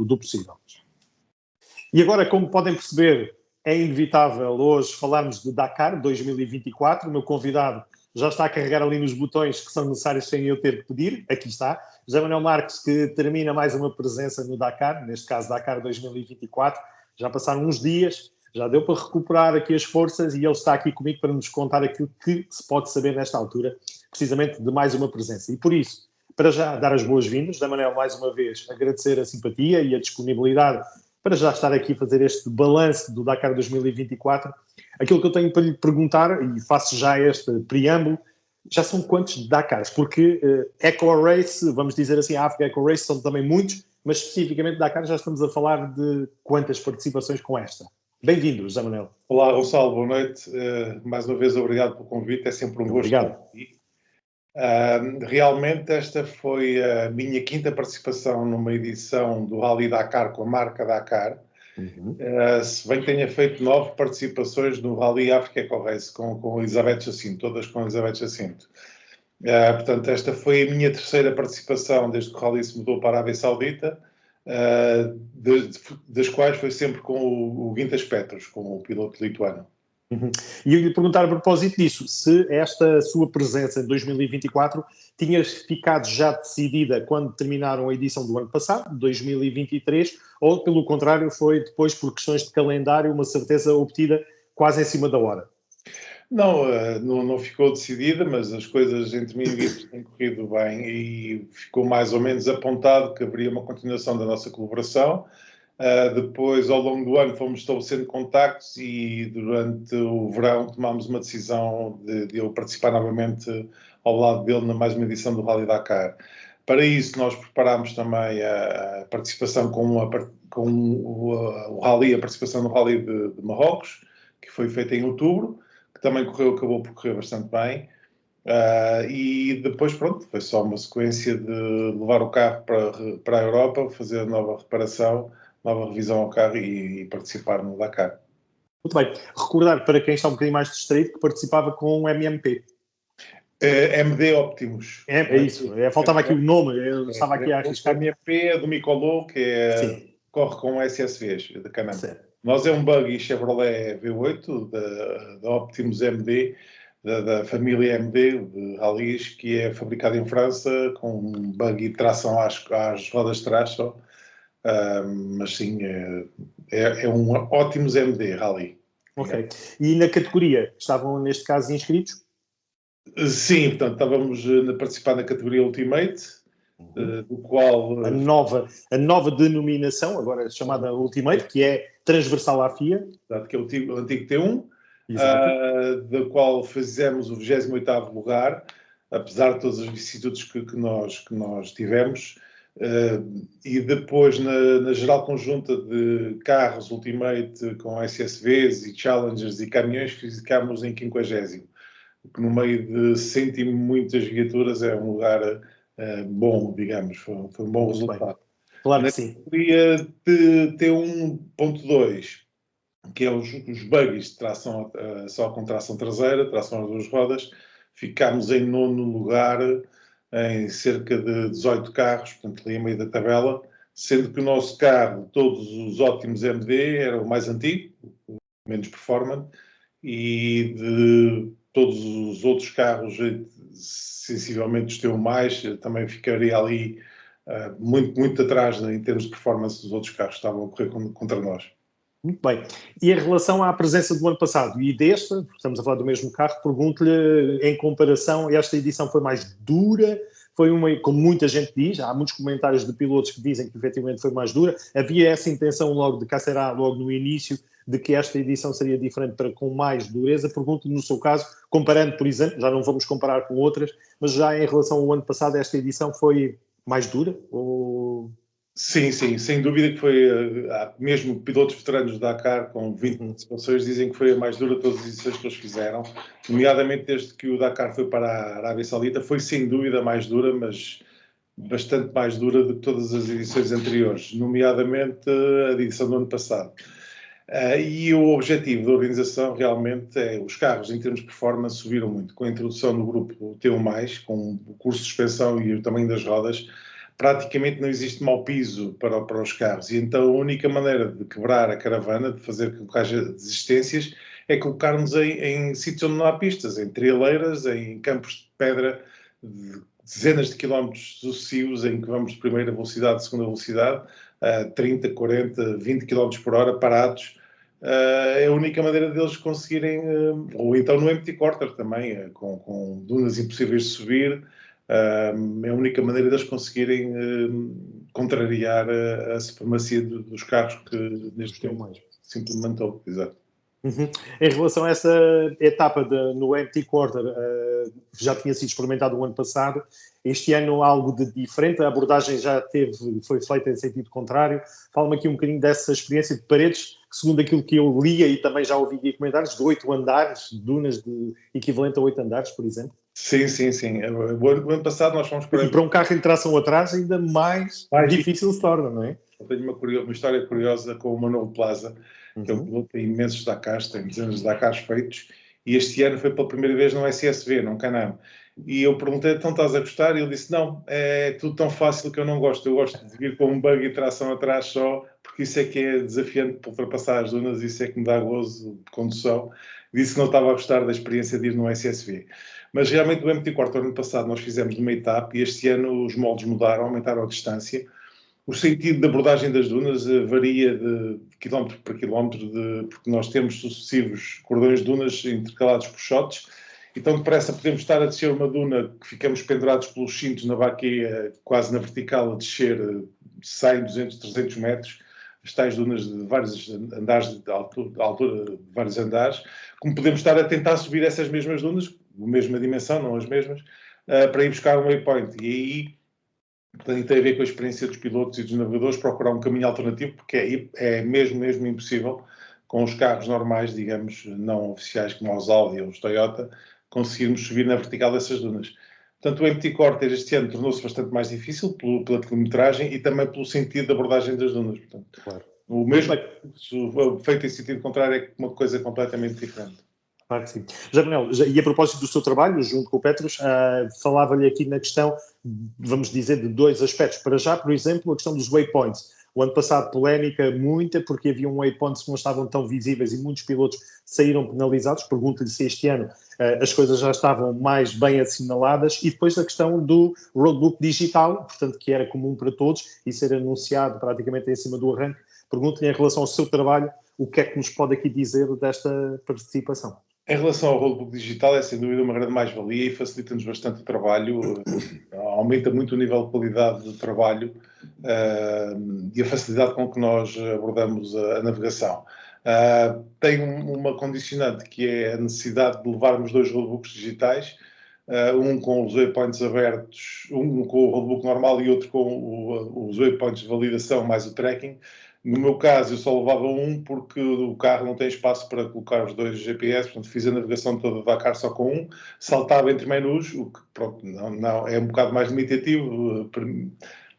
do possível. E agora, como podem perceber, é inevitável hoje falarmos de Dakar 2024. O meu convidado já está a carregar ali nos botões que são necessários sem eu ter que pedir. Aqui está. José Manuel Marques, que termina mais uma presença no Dakar, neste caso Dakar 2024. Já passaram uns dias, já deu para recuperar aqui as forças e ele está aqui comigo para nos contar aquilo que se pode saber nesta altura, precisamente de mais uma presença. E por isso, para já dar as boas-vindas, José Manuel, mais uma vez, agradecer a simpatia e a disponibilidade para já estar aqui a fazer este balanço do Dakar 2024. Aquilo que eu tenho para lhe perguntar, e faço já este preâmbulo, já são quantos Dakars? Porque Eco Race, vamos dizer assim, a África Eco Race são também muitos, mas especificamente Dakar já estamos a falar de quantas participações com esta? Bem-vindo, José Manuel. Olá, Gonçalo, boa noite. Mais uma vez, obrigado pelo convite, é sempre um gosto estar aqui. Realmente esta foi a minha quinta participação numa edição do Rally Dakar com a marca Dakar. Se bem que tenha feito 9 participações no Rally África Eco Race com Elizabeth Jacinto, todas com Elizabeth Jacinto. Portanto, esta foi a minha terceira participação desde que o Rally se mudou para a Arábia Saudita, das quais foi sempre com o Guintas Petros, com o piloto lituano. E eu lhe perguntar a propósito disso, se esta sua presença em 2024 tinha ficado já decidida quando terminaram a edição do ano passado, 2023, ou pelo contrário foi depois por questões de calendário uma certeza obtida quase em cima da hora? Não ficou decidida, mas as coisas entre mim e o Guintas têm corrido bem e ficou mais ou menos apontado que haveria uma continuação da nossa colaboração. Depois, ao longo do ano, fomos estabelecendo contactos e durante o verão tomámos uma decisão de eu participar novamente ao lado dele na mais uma edição do Rally Dakar. Para isso, nós preparámos também a participação o Rally, a participação no Rally de Marrocos, que foi feita em outubro, que também acabou por correr bastante bem. E depois, pronto, foi só uma sequência de levar o carro para a Europa, fazer a nova reparação, nova revisão ao carro e participar no Dakar. Muito bem. Recordar para quem está um bocadinho mais distraído que participava com o MMP. MD Optimus. É isso. Faltava aqui o nome. Eu estava aqui a arriscar. O MMP é do Micolô, que corre com SSVs de Canam. Nós é um buggy Chevrolet V8 da Optimus MD, da família MD de rallies, que é fabricado em França com um buggy de tração às rodas de trás só. Mas sim, é um Optimus MD Rally. Ok. E na categoria, estavam neste caso inscritos? Sim, portanto, estávamos a participar na categoria Ultimate, do qual... A nova denominação, agora chamada Ultimate, que é transversal à FIA. Exato, que é o antigo T1, da qual fizemos o 28º lugar, apesar de todas as vicissitudes que nós tivemos. E depois na geral conjunta de carros Ultimate com SSVs e Challengers e caminhões ficámos em 50º, que no meio de 100 e muitas viaturas é um lugar bom, digamos, foi um bom resultado. Bem. Claro que sim. Na categoria de T1.2, que é os buggies de tração só com tração traseira, tração às duas rodas, ficámos em 9º lugar em cerca de 18 carros, portanto ali em meio da tabela, sendo que o nosso carro, todos os ótimos MD, era o mais antigo, o menos performante, e de todos os outros carros, sensivelmente os T1+, também ficaria ali muito atrás em termos de performance dos outros carros que estavam a correr contra nós. Muito bem. E em relação à presença do ano passado e deste, estamos a falar do mesmo carro, pergunto-lhe, em comparação, esta edição foi mais dura? Foi uma, como muita gente diz, há muitos comentários de pilotos que dizem que efetivamente foi mais dura. Havia essa intenção logo de cá será, logo no início, de que esta edição seria diferente para com mais dureza. Pergunto-lhe no seu caso, comparando, por exemplo, já não vamos comparar com outras, mas já em relação ao ano passado, esta edição foi mais dura? Ou... Sim, sem dúvida que foi, mesmo pilotos veteranos do Dakar com 20 participações dizem que foi a mais dura de todas as edições que eles fizeram, nomeadamente desde que o Dakar foi para a Arábia Saudita, foi sem dúvida a mais dura, mas bastante mais dura do que todas as edições anteriores, nomeadamente a edição do ano passado. E o objetivo da organização realmente é, os carros em termos de performance subiram muito, com a introdução do grupo T1+, com o curso de suspensão e o tamanho das rodas, praticamente não existe mau piso para os carros. E então a única maneira de quebrar a caravana, de fazer com que haja desistências, é colocar-nos em sítios onde não há pistas, em traileiras, em campos de pedra, de dezenas de quilómetros sucessivos, em que vamos de primeira velocidade, de segunda velocidade, a 30, 40, 20 quilómetros por hora, parados. É a única maneira deles conseguirem, ou então no empty quarter também, com dunas impossíveis de subir, é a única maneira deles conseguirem contrariar a supremacia dos carros que neste tempo se implementou. Exato. Uhum. Em relação a essa etapa no empty quarter, já tinha sido experimentado o ano passado. Este ano algo de diferente, a abordagem foi feita em sentido contrário. Fala-me aqui um bocadinho dessa experiência de paredes, que segundo aquilo que eu lia e também já ouvi comentários, de 8 andares, dunas de equivalente a 8 andares, por exemplo. Sim. O ano passado nós fomos para... E para um carro em tração atrás ainda mais difícil se torna, não é? Eu tenho uma história curiosa com o Manuel Plaza, que é um piloto, tem imensos Dakars, tem dezenas de Dakars feitos, e este ano foi pela primeira vez no SSV, num Can-Am. E eu perguntei, então estás a gostar? E ele disse, não, é tudo tão fácil que eu não gosto. Eu gosto de vir com um bug e tração atrás só, porque isso é que é desafiante para ultrapassar as dunas, isso é que me dá gozo de condução. Disse que não estava a gostar da experiência de ir no SSV. Mas realmente o MT4 ano passado nós fizemos numa etapa e este ano os moldes mudaram, aumentaram a distância. O sentido de abordagem das dunas varia de quilómetro para quilómetro, porque nós temos sucessivos cordões de dunas intercalados por shots. Então, depressa, podemos estar a descer uma duna que ficamos pendurados pelos cintos na baqueia, quase na vertical, a descer 100, 200, 300 metros. As tais dunas de vários andares, de altura de vários andares. Como podemos estar a tentar subir essas mesmas dunas, a mesma dimensão, não as mesmas, para ir buscar um waypoint. E aí... Portanto, tem a ver com a experiência dos pilotos e dos navegadores procurar um caminho alternativo, porque é mesmo impossível, com os carros normais, digamos, não oficiais como os Audi ou os Toyota, conseguirmos subir na vertical dessas dunas. Portanto, o empty quarter este ano tornou-se bastante mais difícil pela quilometragem e também pelo sentido de abordagem das dunas. Portanto, claro. O mesmo feito em sentido contrário é uma coisa completamente diferente. Claro que sim. José Manuel, e a propósito do seu trabalho, junto com o Petros, falava-lhe aqui na questão, vamos dizer, de 2 aspectos. Para já, por exemplo, a questão dos waypoints. O ano passado, polémica muita, porque havia waypoints que não estavam tão visíveis e muitos pilotos saíram penalizados. Pergunto-lhe se este ano as coisas já estavam mais bem assinaladas. E depois a questão do roadbook digital, portanto, que era comum para todos e ser anunciado praticamente em cima do arranque. Pergunto-lhe, em relação ao seu trabalho, o que é que nos pode aqui dizer desta participação? Em relação ao roadbook digital, é sem dúvida uma grande mais-valia e facilita-nos bastante o trabalho, aumenta muito o nível de qualidade do trabalho e a facilidade com que nós abordamos a navegação. Tem uma condicionante que é a necessidade de levarmos 2 roadbooks digitais, um com os waypoints abertos, um com o roadbook normal e outro com os waypoints de validação mais o tracking. No meu caso, eu só levava um porque o carro não tem espaço para colocar os 2 GPS, portanto fiz a navegação toda da Dakar só com um, saltava entre menus, o que pronto, não, é um bocado mais limitativo,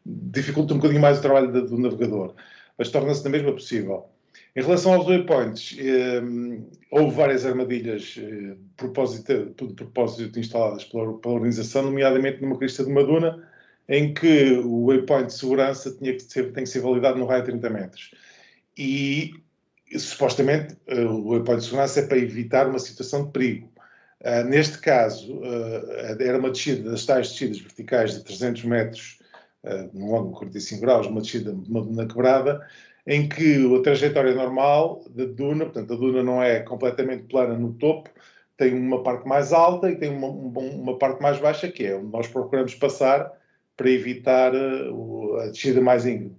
dificulta um bocadinho mais o trabalho do navegador, mas torna-se na mesma possível. Em relação aos waypoints, houve várias armadilhas de propósito instaladas pela organização, nomeadamente numa crista de uma duna, em que o waypoint de segurança tem que ser validado no raio de 30 metros. E, supostamente, o waypoint de segurança é para evitar uma situação de perigo. Neste caso, era uma descida das tais descidas verticais de 300 metros, num ângulo de 45 graus, uma descida na quebrada, em que a trajetória normal da duna, portanto, a duna não é completamente plana no topo, tem uma parte mais alta e tem uma parte mais baixa, que é onde nós procuramos passar para evitar a descida mais íngreme.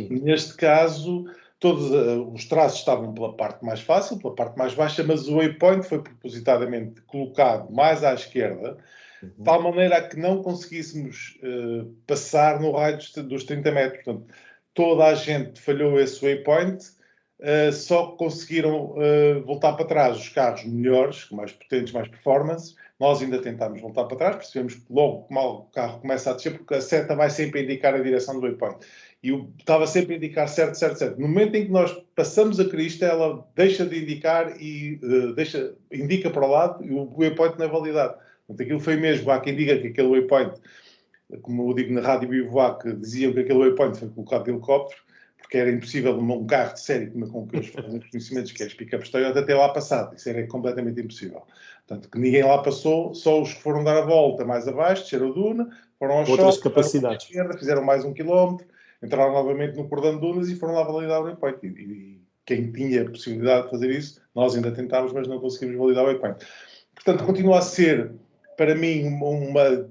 Neste caso, todos os traços estavam pela parte mais fácil, pela parte mais baixa, mas o waypoint foi propositadamente colocado mais à esquerda, de tal maneira a que não conseguíssemos passar no raio dos 30 metros. Portanto, toda a gente falhou esse waypoint, só conseguiram voltar para trás os carros melhores, mais potentes, mais performance. Nós ainda tentámos voltar para trás, percebemos que logo que o carro começa a descer, porque a seta vai sempre indicar a direção do waypoint. E estava sempre a indicar certo. No momento em que nós passamos a crista, ela deixa de indicar e indica para o lado e o waypoint não é validado. Portanto, aquilo foi mesmo, há quem diga que aquele waypoint como eu digo na Rádio Bivouac, diziam que aquele waypoint foi colocado de helicóptero, porque era impossível um carro de série com que eles fazem os conhecimentos, que é as pick-ups Toyota, até lá passado. Isso era completamente impossível. Portanto, que ninguém lá passou, só os que foram dar a volta mais abaixo, desceram a duna, foram ao Outras shopping, capacidades. esquerda, fizeram mais 1 quilómetro, entraram novamente no cordão de dunas e foram lá validar o waypoint. E quem tinha a possibilidade de fazer isso, nós ainda tentámos, mas não conseguimos validar o waypoint. Portanto, continua a ser, para mim, uma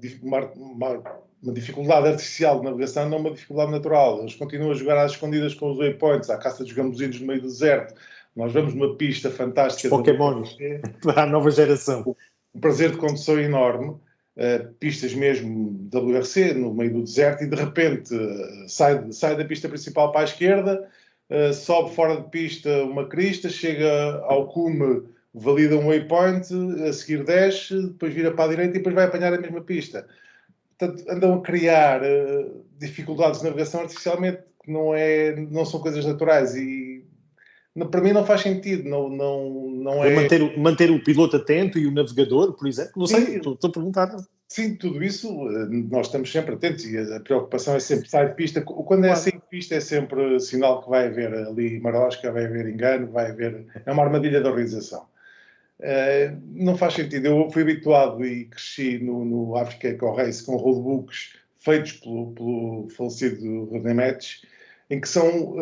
dificuldade artificial de navegação, não uma dificuldade natural. Eles continuam a jogar às escondidas com os waypoints, à caça dos gambuzinos no meio do deserto. Nós vamos numa pista fantástica. Os Pokémons, para a nova geração. Um prazer de condução enorme. Pistas mesmo WRC, no meio do deserto, e de repente sai da pista principal para a esquerda, sobe fora de pista uma crista, chega ao cume, valida um waypoint, a seguir desce, depois vira para a direita e depois vai apanhar a mesma pista. Portanto, andam a criar dificuldades de navegação artificialmente que não são coisas naturais e para mim não faz sentido. Não é... manter o piloto atento e o navegador, por exemplo. Não sei, estou a perguntar. Sim, tudo isso nós estamos sempre atentos e a preocupação é sempre sair de pista. Quando é sair de pista é sempre sinal que vai haver ali marosca, vai haver engano, é uma armadilha da organização. Não faz sentido. Eu fui habituado e cresci no Africa Eco Race com roadbooks feitos pelo falecido René Metz, em que são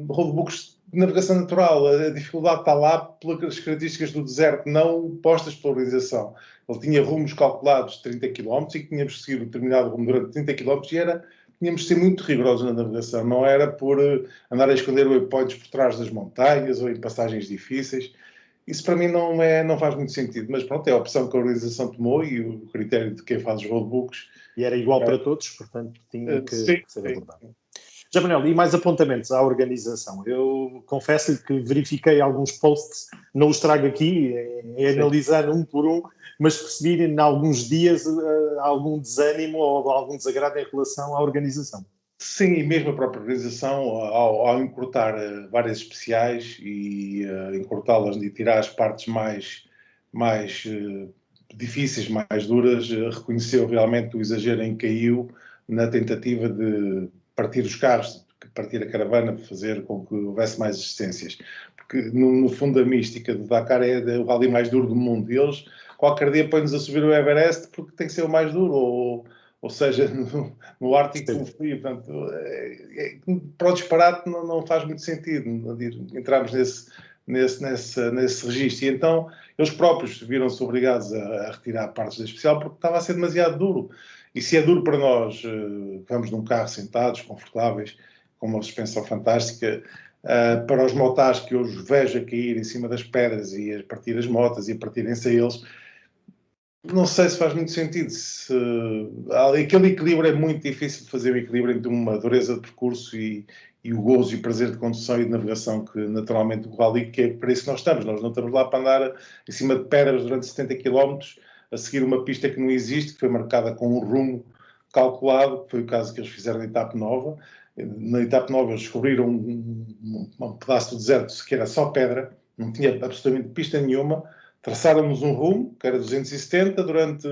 roadbooks de navegação natural. A dificuldade está lá pelas características do deserto, não postas pela organização. Ele tinha rumos calculados de 30 km e que tínhamos que seguir um determinado rumo durante 30 km e tínhamos de ser muito rigorosos na navegação. Não era por andar a esconder waypoints por trás das montanhas ou em passagens difíceis. Isso para mim não faz muito sentido, mas pronto, é a opção que a organização tomou e o critério de quem faz os roadbooks. E era igual para todos, portanto tinha que ser abordado. Sim. Já, Manuel, e mais apontamentos à organização? Eu confesso-lhe que verifiquei alguns posts, não os trago aqui, analisar um por um, mas percebi em alguns dias algum desânimo ou algum desagrado em relação à organização. Sim, e mesmo a própria organização, ao encurtar várias especiais e encurtá-las e tirar as partes mais difíceis, mais duras, reconheceu realmente o exagero em que caiu na tentativa de partir os carros, partir a caravana, para fazer com que houvesse mais existências. Porque, no fundo, a mística do Dakar é o rally mais duro do mundo. E eles, qualquer dia, põem-nos a subir o Everest porque tem que ser o mais duro, ou seja, no Ártico Frio. Portanto, para o disparate não faz muito sentido entrarmos nesse registro. E então, eles próprios viram-se obrigados a retirar partes da especial porque estava a ser demasiado duro. E se é duro para nós, que vamos num carro sentados, confortáveis, com uma suspensão fantástica, para os motares que eu os vejo a cair em cima das pedras e a partir as motas e a partirem-se a eles, não sei se faz muito sentido. Aquele equilíbrio é muito difícil de fazer, o equilíbrio entre uma dureza de percurso e o gozo e o prazer de condução e de navegação que naturalmente o rally, que é para isso que nós estamos. Nós não estamos lá para andar em cima de pedras durante 70 km a seguir uma pista que não existe, que foi marcada com um rumo calculado, que foi o caso que eles fizeram na Etapa Nova. Na Etapa Nova eles descobriram um pedaço do deserto que era só pedra, não tinha absolutamente pista nenhuma, traçaram-nos um rumo, que era 270, durante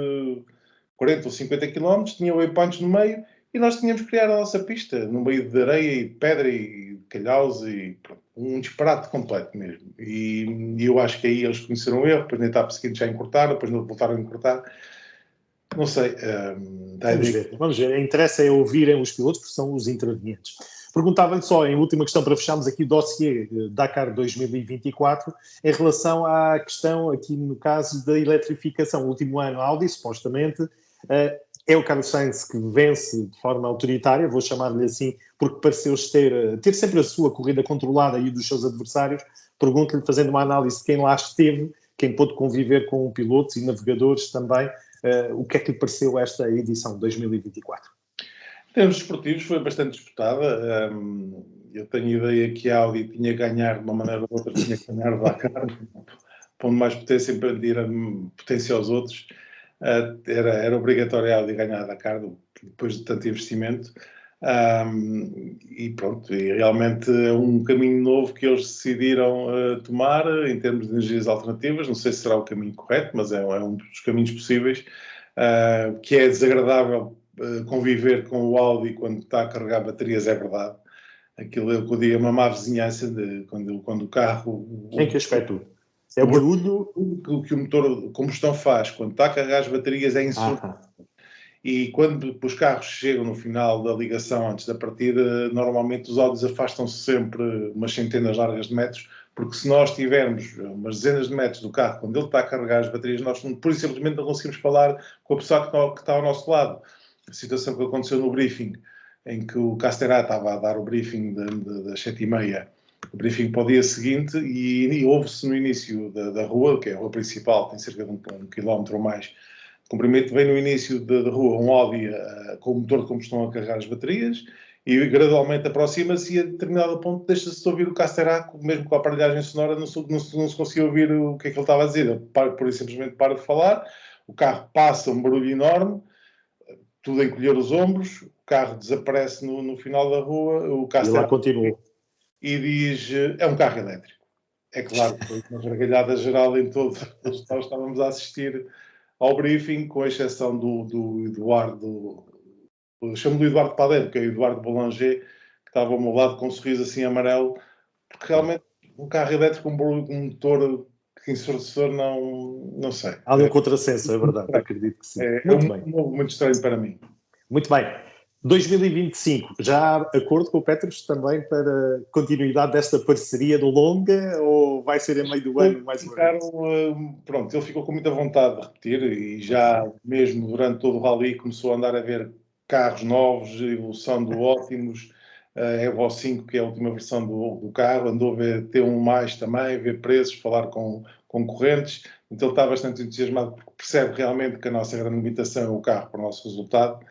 40 ou 50 km, tinha waypoints no meio, e nós tínhamos que criar a nossa pista, no meio de areia e de pedra e de calhaus, e pronto, um disparate completo mesmo. E eu acho que aí eles conheceram o erro, depois na etapa seguinte já encurtaram, depois não voltaram a encurtar. Não sei. Vamos ver. Interessa é ouvirem os pilotos, porque são os intervenientes. Perguntava-lhe só, em última questão, para fecharmos aqui o dossiê Dakar 2024, em relação à questão, aqui no caso da eletrificação. O último ano, a Audi, supostamente, é o Carlos Sainz que vence de forma autoritária, vou chamar-lhe assim, porque pareceu ter sempre a sua corrida controlada e dos seus adversários. Pergunto-lhe, fazendo uma análise de quem lá esteve, quem pôde conviver com pilotos e navegadores também, o que é que lhe pareceu esta edição de 2024? Em termos desportivos foi bastante disputada. Eu tenho ideia que a Audi tinha que ganhar de uma maneira ou outra, tinha que ganhar o Dakar, pondo mais potência para pedir a potência aos outros. Era obrigatório a Audi ganhar a Dakar depois de tanto investimento. E pronto, e realmente é um caminho novo que eles decidiram tomar em termos de energias alternativas. Não sei se será o caminho correto, mas é um dos caminhos possíveis, que é desagradável conviver com o Audi quando está a carregar baterias, é verdade. Aquilo é o que eu digo, é uma má vizinhança de quando o carro... Em que aspecto? É o barulho? O que o motor de combustão faz quando está a carregar as baterias é insuportável. E quando os carros chegam no final da ligação, antes da partida, normalmente os Audis afastam-se sempre umas centenas largas de metros, porque se nós tivermos umas dezenas de metros do carro, quando ele está a carregar as baterias, nós por isso simplesmente não conseguimos falar com a pessoa que está ao nosso lado. A situação que aconteceu no briefing, em que o Casterá estava a dar o briefing das 7h30, o briefing para o dia seguinte, e houve-se no início da rua, que é a rua principal, tem cerca de um quilómetro ou mais, comprimento, vem no início da rua um Audi com o motor de combustão a carregar as baterias e gradualmente aproxima-se e a determinado ponto deixa-se de ouvir o Casterá, mesmo com a aparelhagem sonora não se conseguia ouvir o que é que ele estava a dizer. Ele por simplesmente para de falar, o carro passa um barulho enorme, tudo a encolher os ombros, o carro desaparece no final da rua, o Casterá... E lá continuou. E diz, é um carro elétrico. É claro que foi uma gargalhada geral em todos. Nós estávamos a assistir ao briefing, com exceção do Eduardo, chamo-lhe Eduardo Padeiro, que é o Eduardo Boulanger, que estava ao meu lado com um sorriso assim amarelo, porque realmente um carro elétrico com um motor ensurdecedor, não sei. Há um contrassenso, é verdade, acredito que sim. Muito bem. Muito estranho para mim. Muito bem. 2025, já há acordo com o Petros também para continuidade desta parceria do longa, ou vai ser a meio do ano mais uma vez? Pronto, ele ficou com muita vontade de repetir e já mesmo durante todo o rally começou a andar a ver carros novos, evolução do Optimus, a Evo 5, que é a última versão do carro, andou a ver T1+, também, a ver preços, falar com concorrentes, então ele está bastante entusiasmado porque percebe realmente que a nossa grande limitação é o carro para o nosso resultado.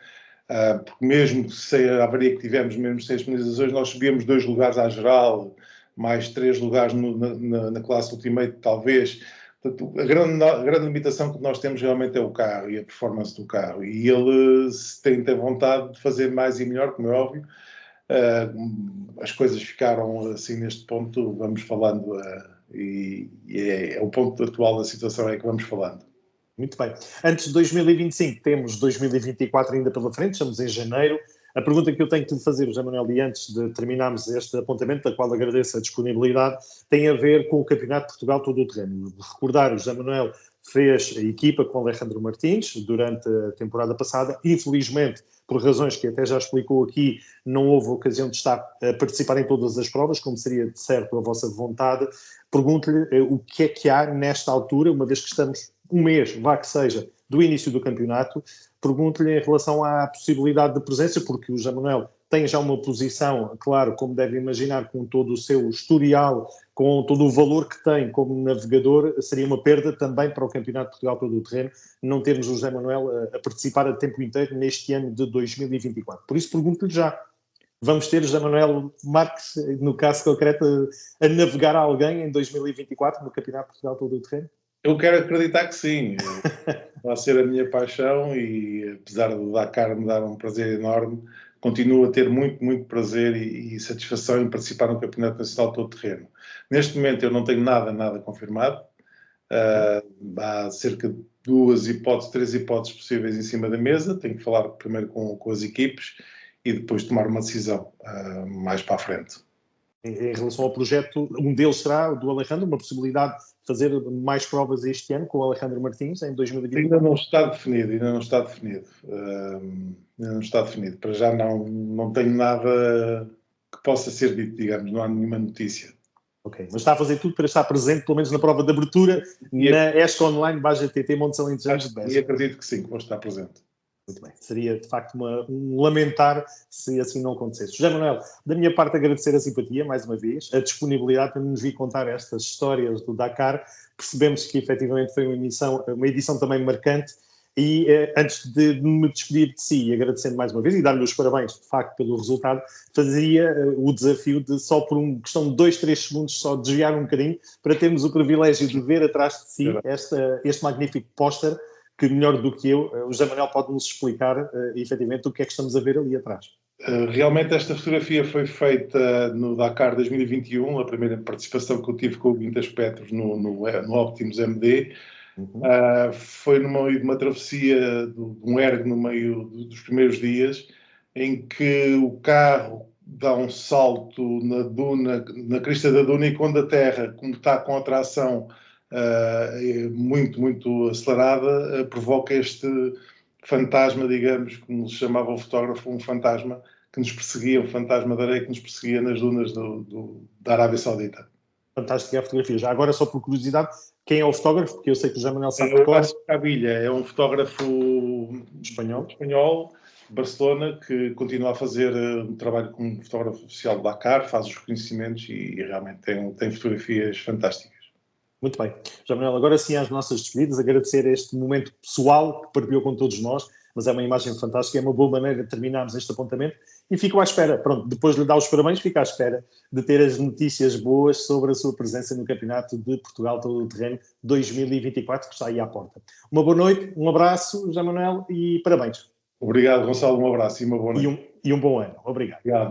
Porque mesmo sem a avaria que tivemos, mesmo sem as penalizações, nós subíamos 2 lugares à geral, mais 3 lugares na classe Ultimate, talvez. Portanto, a grande limitação que nós temos realmente é o carro e a performance do carro. E ele tem vontade de fazer mais e melhor, como é óbvio. As coisas ficaram assim neste ponto, vamos falando, e é o ponto atual da situação é que vamos falando. Muito bem. Antes de 2025, temos 2024 ainda pela frente, estamos em janeiro. A pergunta que eu tenho que lhe fazer, José Manuel, e antes de terminarmos este apontamento, da qual agradeço a disponibilidade, tem a ver com o Campeonato de Portugal todo o terreno. Recordar, o José Manuel fez a equipa com Alejandro Martins durante a temporada passada. Infelizmente, por razões que até já explicou aqui, não houve ocasião de estar a participar em todas as provas, como seria de certo a vossa vontade. Pergunto-lhe o que é que há nesta altura, uma vez que estamos um mês, vá que seja, do início do campeonato. Pergunto-lhe em relação à possibilidade de presença, porque o José Manuel tem já uma posição, claro, como deve imaginar, com todo o seu historial, com todo o valor que tem como navegador, seria uma perda também para o Campeonato de Portugal todo o terreno não termos o José Manuel a participar a tempo inteiro neste ano de 2024. Por isso pergunto-lhe já, vamos ter José Manuel Marques, no caso concreto, a navegar alguém em 2024 no Campeonato de Portugal todo o terreno? Eu quero acreditar que sim. Vai ser a minha paixão e, apesar do Dakar me dar um prazer enorme, continuo a ter muito, muito prazer e satisfação em participar no Campeonato Nacional todo terreno. Neste momento eu não tenho nada confirmado. Há cerca de 3 hipóteses possíveis em cima da mesa. Tenho que falar primeiro com as equipes e depois tomar uma decisão mais para a frente. Em relação ao projeto, um deles será o do Alejandro, uma possibilidade de fazer mais provas este ano com o Alejandro Martins em 2020? Ainda não está definido. Para já não tenho nada que possa ser dito, digamos, não há nenhuma notícia. Ok, mas está a fazer tudo para estar presente, pelo menos na prova de abertura, na ESC Online BGTT Monte Alentejano de Beja. E acredito que sim, que vou estar presente. Muito bem. Seria, de facto, um lamentar se assim não acontecesse. José Manuel, da minha parte, agradecer a simpatia, mais uma vez, a disponibilidade para nos vir contar estas histórias do Dakar. Percebemos que, efetivamente, foi uma edição também marcante. E, antes de me despedir de si, agradecendo mais uma vez e dar-lhe os parabéns, de facto, pelo resultado, fazia o desafio de, só por uma questão de 2, 3 segundos, só desviar um bocadinho, para termos o privilégio de ver atrás de si este magnífico póster, que melhor do que eu, o José Manuel pode-nos explicar, efetivamente, o que é que estamos a ver ali atrás. Realmente esta fotografia foi feita no Dakar 2021, a primeira participação que eu tive com o Guintas Petros no Optimus MD. Foi no meio de uma travessia de um ergo no meio dos primeiros dias, em que o carro dá um salto na duna, na crista da duna, e quando a terra, como está com a tração muito, muito acelerada, provoca este fantasma, digamos, como se chamava o fotógrafo, um fantasma que nos perseguia, um fantasma de areia que nos perseguia nas dunas da Arábia Saudita. Fantástica a fotografia. Já agora, só por curiosidade, quem é o fotógrafo? Porque eu sei que o José Manuel sabe de É o cor. Vasco Cabilha, é um fotógrafo espanhol de Barcelona, que continua a fazer um trabalho como fotógrafo oficial de Dakar, faz os reconhecimentos e realmente tem fotografias fantásticas. Muito bem. José Manuel, agora sim às nossas despedidas, agradecer este momento pessoal que partilhou com todos nós, mas é uma imagem fantástica, é uma boa maneira de terminarmos este apontamento e fico à espera, pronto, depois de lhe dar os parabéns, fico à espera de ter as notícias boas sobre a sua presença no Campeonato de Portugal Todo o Terreno 2024, que está aí à porta. Uma boa noite, um abraço, José Manuel, e parabéns. Obrigado, Gonçalo, um abraço e uma boa noite. E um bom ano. Obrigado. Obrigado.